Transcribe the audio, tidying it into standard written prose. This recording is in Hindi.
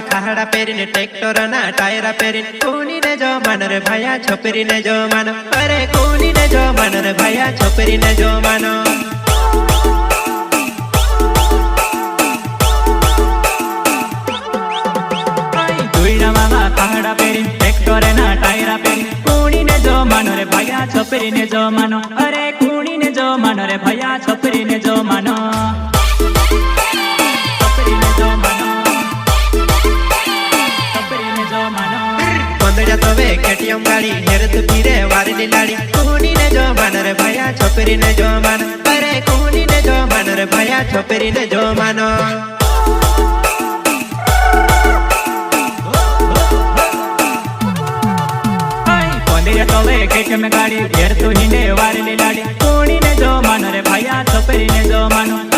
कहड़ा पेरिन ट्रैक्टर ना टायरा पेरिन कोनी ने जो मन रे भैया छोपरी ने जो मानो अरे कोनी ने जो मन रे भैया छोपरी ने जो मानो कहड़ा पेरिन ट्रैक्टर ना टायरा पेरिन कोनी ने जो मानो रे भैया छोपरी ने जो मानो अरे कोनी ने जो मानो रे भैया छोपरी ने जो मानो केटीएम गाड़ी हेरत पीरे वारली लाड़ी कोनी ने जो मानो रे भैया छोपरी ने जो मानो अरे कोनी ने जो मानो रे भैया छोपरी ने जो मानो केटीएम गाड़ी हेरत हिंडे वारली लाड़ी कोनी ने जो मानो रे भैया छोपरी ने जो मानो